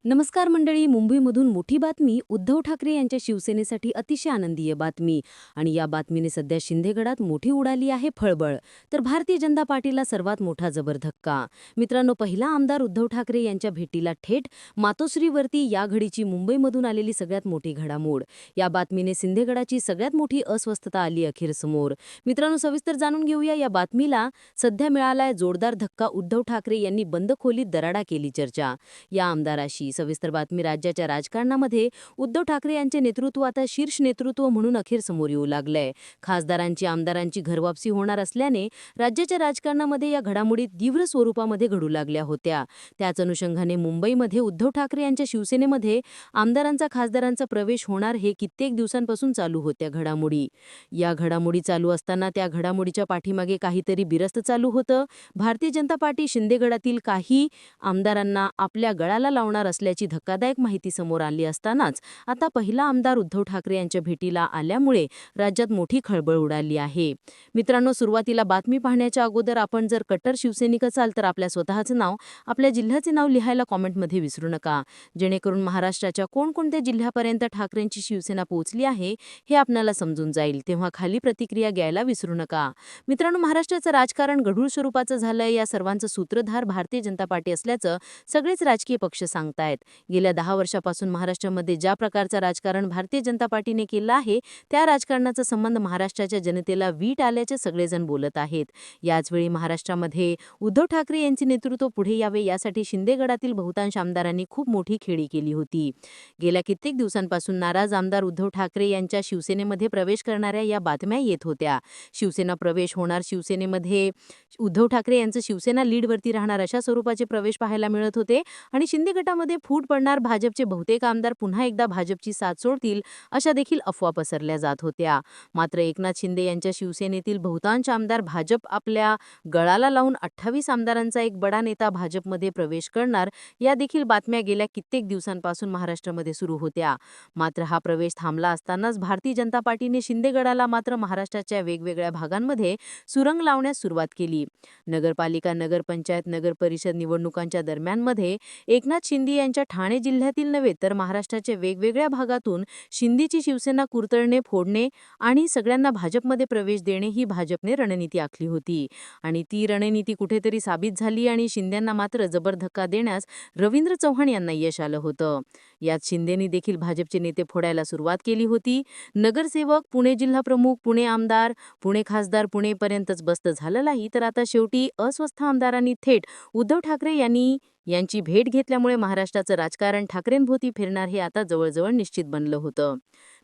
नमस्कार मंडळी. मुंबईमधून मोठी बातमी. उद्धव ठाकरे यांच्या शिवसेनेसाठी अतिशय आनंदीय बातमी. आणि या बातमीने सध्या शिंदेगडात मोठी उडाली आहे खळबळ. तर भारतीय जनता पार्टीला सर्वात मोठा जबर धक्का. मित्रांनो, पहिला आमदार उद्धव ठाकरे यांच्या भेटीला थेट मातोश्रीवरती या घडीची मुंबईमधून आलेली सगळ्यात मोठी घडामोड. या बातमीने शिंदेगडाची सगळ्यात मोठी अस्वस्थता आली अखेर समोर. मित्रांनो, सविस्तर जाणून घेऊया या बातमीला. सध्या मिळालाय जोरदार धक्का. उद्धव ठाकरे यांनी बंद खोलीत दराडा केली चर्चा. या आमदाराशी सविस्तर बातमी. राज्याच्या राजकारणामध्ये उद्धव ठाकरे यांचे नेतृत्व आता शीर्ष नेतृत्व म्हणून अखेर समोर येऊ लागलंय. खासदारांची आमदारांची घरवापसी होणार असल्याने राज्याच्या राजकारणामध्ये या घडामोडी तीव्र स्वरूपामध्ये घडू लागल्या होत्या. त्याच अनुषंगाने मुंबईमध्ये उद्धव ठाकरे यांच्या शिवसेनेमध्ये आमदारांचा खासदारांचा प्रवेश होणार हे कित्येक दिवसांपासून चालू होत्या घडामोडी. या घडामोडी चालू असताना त्या घडामोडीच्या पाठीमागे काहीतरी बिरस्त चालू होतं. भारतीय जनता पार्टी शिंदेगडातील काही आमदारांना आपल्या गळाला लावणार असल्याची धक्कादायक माहिती समोर आली असतानाच आता पहिला आमदार उद्धव ठाकरे यांच्या भेटीला आल्यामुळे राज्यात मोठी खळबळ उडाली आहे. मित्रांनो, सुरुवातीला बातमी पाहण्याच्या अगोदर आपण जर कट्टर शिवसैनिक असाल तर आपल्या स्वतःचं नाव, आपल्या जिल्ह्याचे नाव लिहायला कॉमेंटमध्ये विसरू नका, जेणेकरून महाराष्ट्राच्या कोणकोणत्या जिल्ह्यापर्यंत ठाकरेंची शिवसेना पोहोचली आहे हे आपल्याला समजून जाईल. तेव्हा खाली प्रतिक्रिया घ्यायला विसरू नका. मित्रांनो, महाराष्ट्राचं राजकारण गढूळ स्वरूपाचं झालंय. या सर्वांचं सूत्रधार भारतीय जनता पार्टी असल्याचं सगळेच राजकीय पक्ष सांगतायत. गेल्या 10 वर्षापासून महाराष्ट्रामध्ये ज्या प्रकारचं राजकारण भारतीय जनता पार्टीने केलं आहे त्या राजकारणाचा संबंध महाराष्ट्राच्या जनतेला वीट आल्याचे सगळेजण बोलत आहेत. याचवेळी महाराष्ट्रामध्ये उद्धव ठाकरे यांचे नेतृत्व पुढे यावे यासाठी शिंदेगडातील बहुतांश आमदारांनी खूप मोठी खेळी केली होती. गेल्या कित्येक दिवसांपासून नाराज आमदार उद्धव ठाकरे यांच्या शिवसेनेमध्ये प्रवेश करणाऱ्या या बातम्या येत होत्या. शिवसेना प्रवेश होणार, शिवसेनेमध्ये उद्धव ठाकरे यांचं शिवसेना लीडवरती राहणार अशा स्वरूपाचे प्रवेश पाहायला मिळत होते. आणि शिंदे गटामध्ये फूट पडणार, भाजपचे बहुतेक आमदार पुन्हा एकदा भाजपची साथ सोडतील अशा देखील अफवा पसरल्या जात होत्या. मात्र एकनाथ शिंदे यांच्या शिवसेनेतील बहुतांश आमदार भाजप आपल्या गळाला लावून 28 आमदारांचा एक बडा नेता भाजपमध्ये प्रवेश करणार या देखील बातम्या गेल्या कित्येक दिवसांपासून महाराष्ट्रामध्ये सुरू होत्या. मात्र हा प्रवेश थांबला असतानाच भारतीय जनता पार्टीने शिंदेगडाला मात्र महाराष्ट्राच्या वेगवेगळ्या भागांमध्ये सुरंग लावण्यास सुरुवात केली. नगरपालिका, नगरपंचायत, नगरपरिषद निवडणुकांच्या दरम्यानमध्ये एकनाथ शिंदे यांच्या ठाणे जिल्ह्यातील नव्हे तर महाराष्ट्राच्या वेगवेगळ्या भागातून शिंदेची शिवसेना कुरतडणे, फोडणे आणि सगळ्यांना भाजपमध्ये प्रवेश देणे ही भाजपने रणनीती आखली होती. आणि ती रणनीती कुठेतरी साबित झाली आणि शिंदेंना मात्र जबर धक्का देण्यास रवींद्र चव्हाण यांना यश आलं होतं. यात शिंदेंनी देखील भाजपचे नेते फोडायला सुरुवात केली होती. नगरसेवक, पुणे जिल्हा प्रमुख, पुणे आमदार, पुणे खासदार पुणेपर्यंतच बस्त झालं नाही तर आता शेवटी अस्वस्थ आमदारांनी थेट उद्धव ठाकरे यांची भेट घेतल्यामुळे महाराष्ट्राचं राजकारण ठाकरेंभोवती फिरणार हे आता जवळजवळ निश्चित बनलं होतं.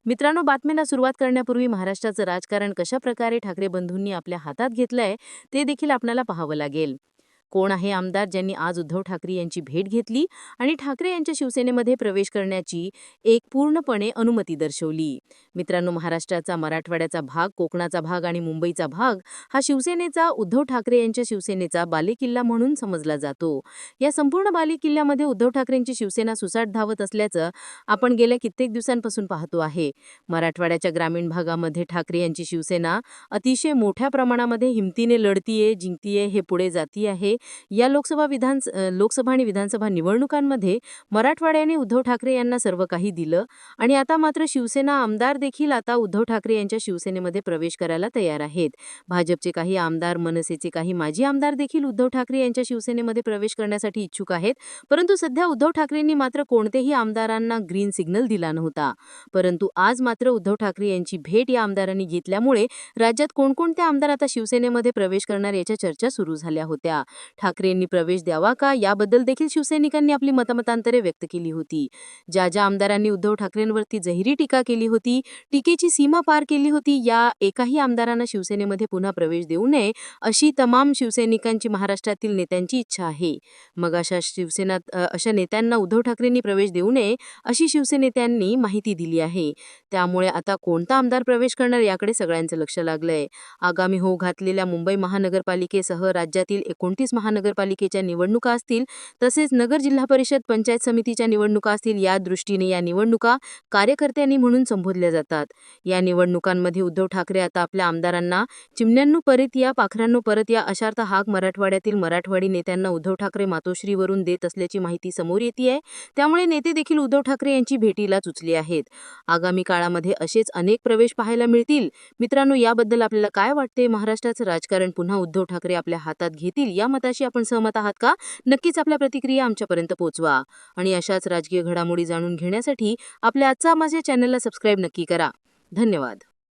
मित्रांनो, बातमीला सुरुवात करण्यापूर्वी महाराष्ट्राचं राजकारण कशा प्रकारे ठाकरे बंधूंनी आपल्या हातात घेतलंय ते देखील आपल्याला पाहावं लागेल. कोण आहे आमदार ज्यांनी आज उद्धव ठाकरे यांची भेट घेतली आणि ठाकरे यांच्या शिवसेनेमध्ये प्रवेश करण्याची एक पूर्णपणे अनुमती दर्शवली? मित्रांनो, महाराष्ट्राचा मराठवाड्याचा भाग, कोकणाचा भाग आणि मुंबईचा भाग हा शिवसेनेचा, उद्धव ठाकरे यांच्या शिवसेनेचा बालेकिल्ला म्हणून समजला जातो. या संपूर्ण बालेकिल्ल्यामध्ये उद्धव ठाकरेंची शिवसेना सुसाट धावत असल्याचं आपण गेल्या कित्येक दिवसांपासून पाहतो आहे. मराठवाड्याच्या ग्रामीण भागामध्ये ठाकरे यांची शिवसेना अतिशय मोठ्या प्रमाणामध्ये हिमतीने लढतीये, जिंकतीये, हे पुढे जाती आहे. या लोकसभा आणि विधानसभा निवडणुकांमध्ये मराठवाड्याने उद्धव ठाकरे यांना सर्व काही दिलं आणि आता मात्र शिवसेना आमदार देखील आता उद्धव ठाकरे यांच्या शिवसेनेमध्ये प्रवेश करायला तयार आहेत. भाजपचे काही आमदार, मनसेचे काही माजी आमदार देखील उद्धव ठाकरे यांच्या शिवसेनेमध्ये प्रवेश करण्यासाठी इच्छुक आहेत. परंतु सध्या उद्धव ठाकरेंनी मात्र कोणतेही आमदारांना ग्रीन सिग्नल दिला नव्हता. परंतु आज मात्र उद्धव ठाकरे यांची भेट या आमदारांनी घेतल्यामुळे राज्यात कोणकोणते आमदार आता शिवसेनेमध्ये प्रवेश करणार याच्या चर्चा सुरू झाल्या होत्या. ठाकरेंनी प्रवेश द्यावा का याबद्दल देखील शिवसैनिकांनी आपली मतमतांतरे व्यक्त केली होती. ज्या आमदारांनी उद्धव ठाकरेंवरती जहिरी टीका केली होती, टीकेची सीमा पार केली होती, या एकाही आमदारांना शिवसेनेमध्ये पुन्हा प्रवेश देऊ नये अशी तमाम शिवसैनिकांची, महाराष्ट्रातील नेत्यांची इच्छा आहे. मग अशा नेत्यांना उद्धव ठाकरेंनी प्रवेश देऊ नये अशी शिवसेनेत्यांनी माहिती दिली आहे. त्यामुळे आता कोणता आमदार प्रवेश करणार याकडे सगळ्यांचं लक्ष लागलंय. आगामी होऊ घातलेल्या मुंबई महानगरपालिकेसह राज्यातील 29 महानगरपालिकेच्या निवडणुका असतील, तसेच नगर जिल्हा परिषद पंचायत समितीच्या निवडणुका असतील, या दृष्टीने या निवडणुका कार्यकर्त्यांनी म्हणून संबोधल्या जातात. या निवडणुकांमध्ये उद्धव ठाकरे आता आपल्या आमदारांना चिमण्यांनो परत या, पाखरांनो परत या अशार्थ हाक मराठवाड्यातील मराठवाडी नेत्यांना उद्धव ठाकरे मातोश्रीवरून देत असल्याची माहिती समोर येतेय. त्यामुळे नेते देखील उद्धव ठाकरे यांची भेटीला सुचले आहेत. आगामी काळामध्ये असेच अनेक प्रवेश पाहायला मिळतील. मित्रांनो, याबद्दल आपल्याला काय वाटते? महाराष्ट्राचं राजकारण पुन्हा उद्धव ठाकरे आपल्या हातात घेतील या मताशी आपण सहमत आहात का? नक्कीच आपल्या प्रतिक्रिया आमच्यापर्यंत पोहोचवा. आणि अशाच राजकीय घडामोडी जाणून घेण्यासाठी आपल्या आजचा माझ्या चॅनलला सबस्क्राईब नक्की करा. धन्यवाद.